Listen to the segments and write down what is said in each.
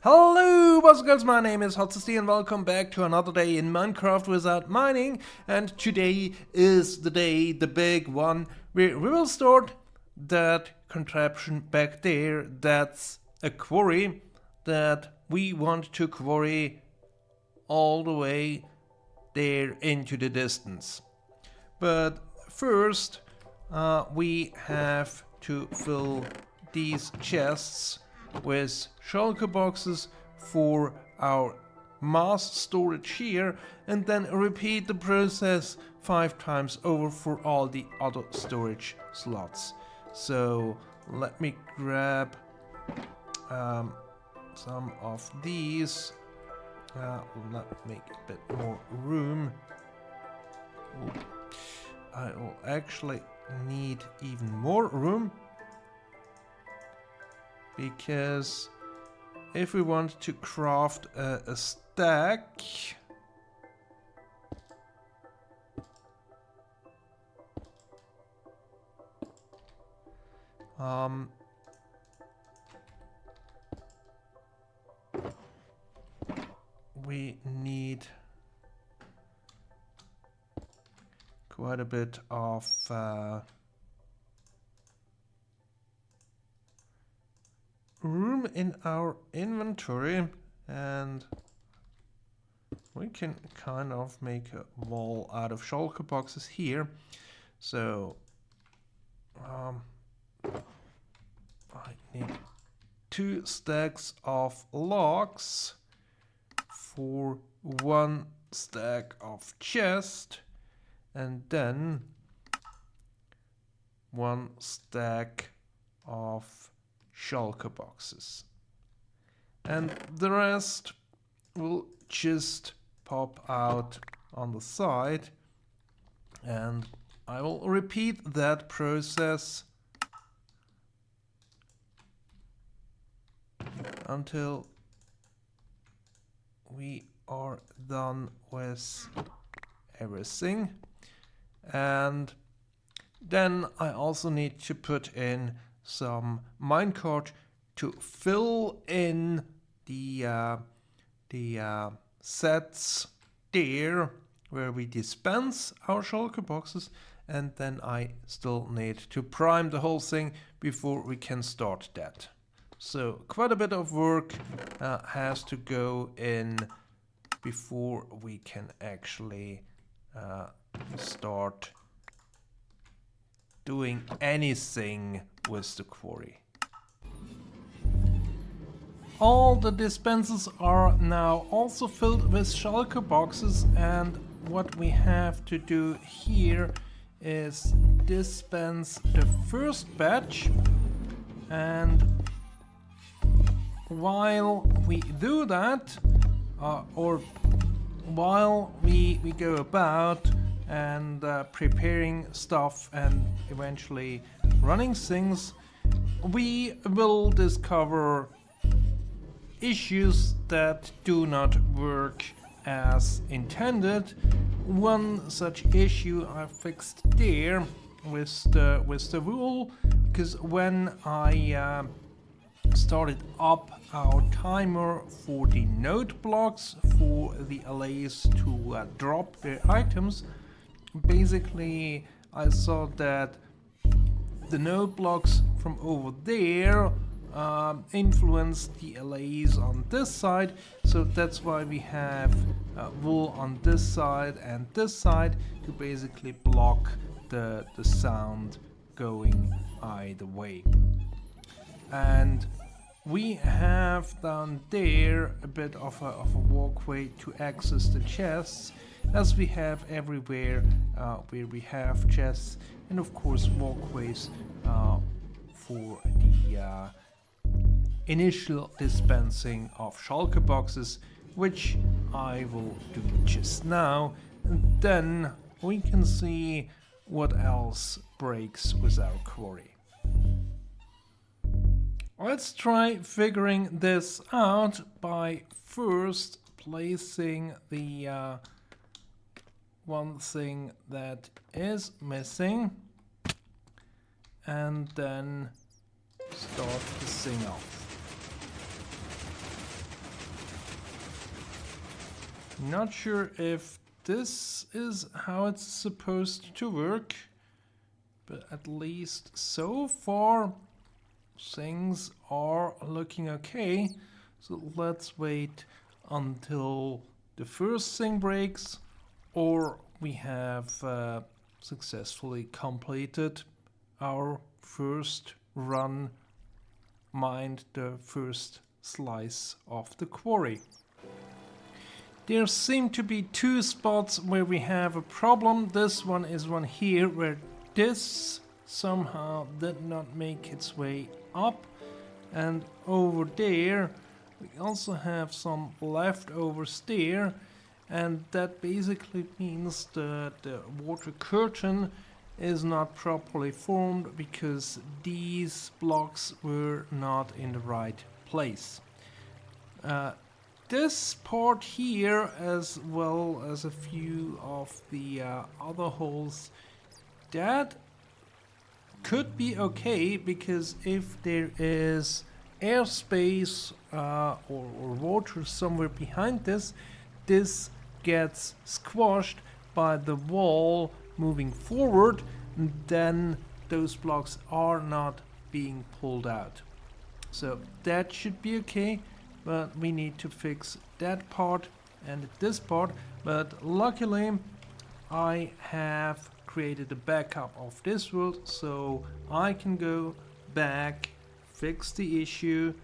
Hello boys and girls, my name is Hotsty and welcome back to another day in Minecraft without mining. And today is the day, the big one, where we will start that contraption back there. That's a quarry that we want to quarry all the way there into the distance. But first we have to fill these chests with shulker boxes for our mass storage here, and then repeat the process 5 times over for all the other storage slots. So let me grab some of these. Let me make a bit more room. Ooh. I will actually need even more room, because if we want to craft a stack, we need quite a bit of room in our inventory, and we can kind of make a wall out of shulker boxes here. So I need 2 stacks of logs for 1 stack of chest, and then 1 stack of shulker boxes, and the rest will just pop out on the side, and I will repeat that process until we are done with everything. And then I also need to put in some minecart to fill in the sets there where we dispense our shulker boxes, and then I still need to prime the whole thing before we can start that. So quite a bit of work has to go in before we can actually start doing anything with the quarry. All the dispensers are now also filled with shulker boxes, and what we have to do here is dispense the first batch, and while we do that, or while we go about and preparing stuff and eventually running things, we will discover issues that do not work as intended. One such issue I fixed there with the wool, because when I started up our timer for the node blocks for the allays to drop their items, basically I saw that the node blocks from over there influenced the allays on this side, so that's why we have wool on this side and this side to basically block the sound going either way. And we have down there a bit of a walkway to access the chests, as we have everywhere where we have chests, and of course walkways for the initial dispensing of shulker boxes, which I will do just now, and then we can see what else breaks with our quarry. Let's try figuring this out by first placing the one thing that is missing, and then start this thing off. Not sure if this is how it's supposed to work, but at least so far things are looking okay. So let's wait until the first thing breaks, or we have successfully completed our first run, mined the first slice of the quarry. There seem to be two spots where we have a problem. This one is one here where this somehow did not make its way up, and over there we also have some leftovers there, and that basically means that the water curtain is not properly formed because these blocks were not in the right place. This part here, as well as a few of the other holes, that could be okay, because if there is airspace or water somewhere behind this, this gets squashed by the wall moving forward, and then those blocks are not being pulled out. So that should be okay, but we need to fix that part and this part. But luckily I have created a backup of this world, so I can go back, fix the issue,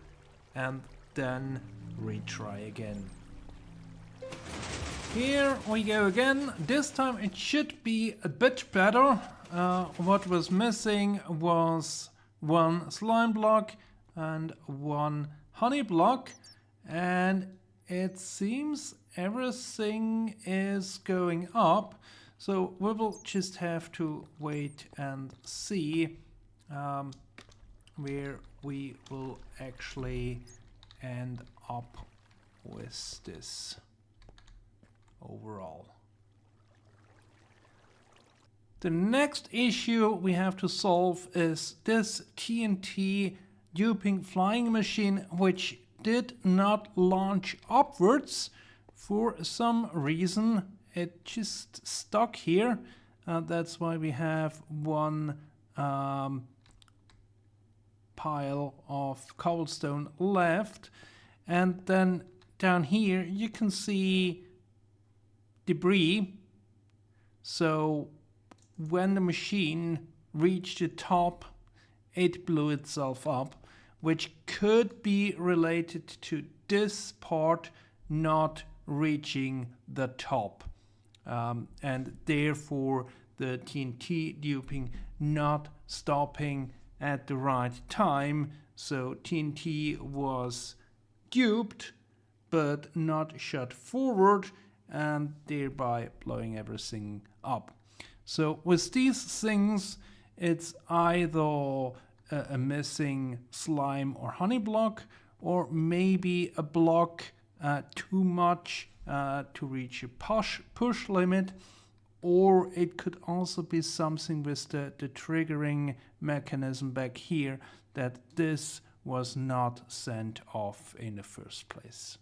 and then retry again. Here we go again. This time it should be a bit better. What was missing was one slime block and one honey block, and it seems everything is going up. So we will just have to wait and see where we will actually end up with this overall. The next issue we have to solve is this TNT duping flying machine, which did not launch upwards for some reason. It just stuck here. That's why we have one pile of cobblestone left. And then down here you can see debris. So when the machine reached the top, it blew itself up, which could be related to this part not reaching the top. And therefore the TNT duping not stopping at the right time. So TNT was duped but not shot forward, and thereby blowing everything up. So with these things, it's either a missing slime or honey block, or maybe a block too much to reach a push limit, or it could also be something with the triggering mechanism back here, that this was not sent off in the first place.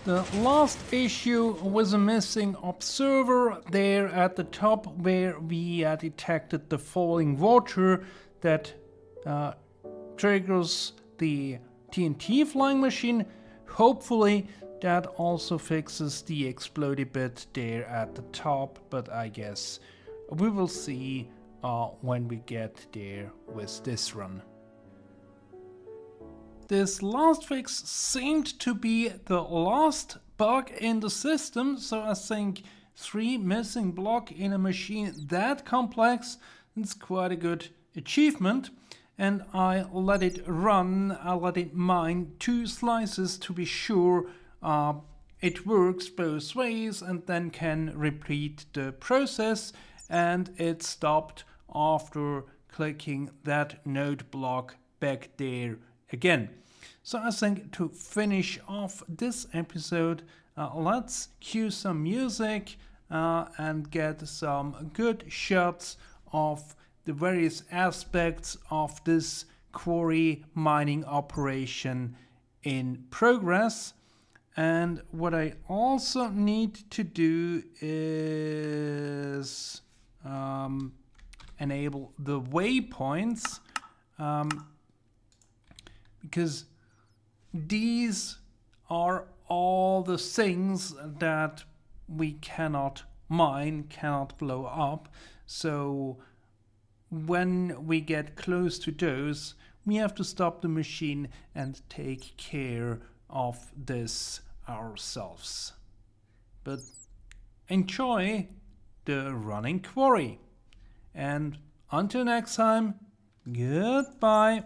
The last issue was a missing observer there at the top, where we detected the falling water that triggers the TNT flying machine. Hopefully that also fixes the explodey bit there at the top, but I guess we will see when we get there with this run. This last fix seemed to be the last bug in the system, so I think 3 missing blocks in a machine that complex is quite a good achievement. And I let it run, I let it mine 2 slices to be sure it works both ways, and then can repeat the process, and it stopped after clicking that node block back there again. So I think to finish off this episode, let's cue some music and get some good shots of the various aspects of this quarry mining operation in progress. And what I also need to do is enable the waypoints, because these are all the things that we cannot mine, cannot blow up. So when we get close to those, we have to stop the machine and take care of this ourselves. But enjoy the running quarry. And until next time, goodbye.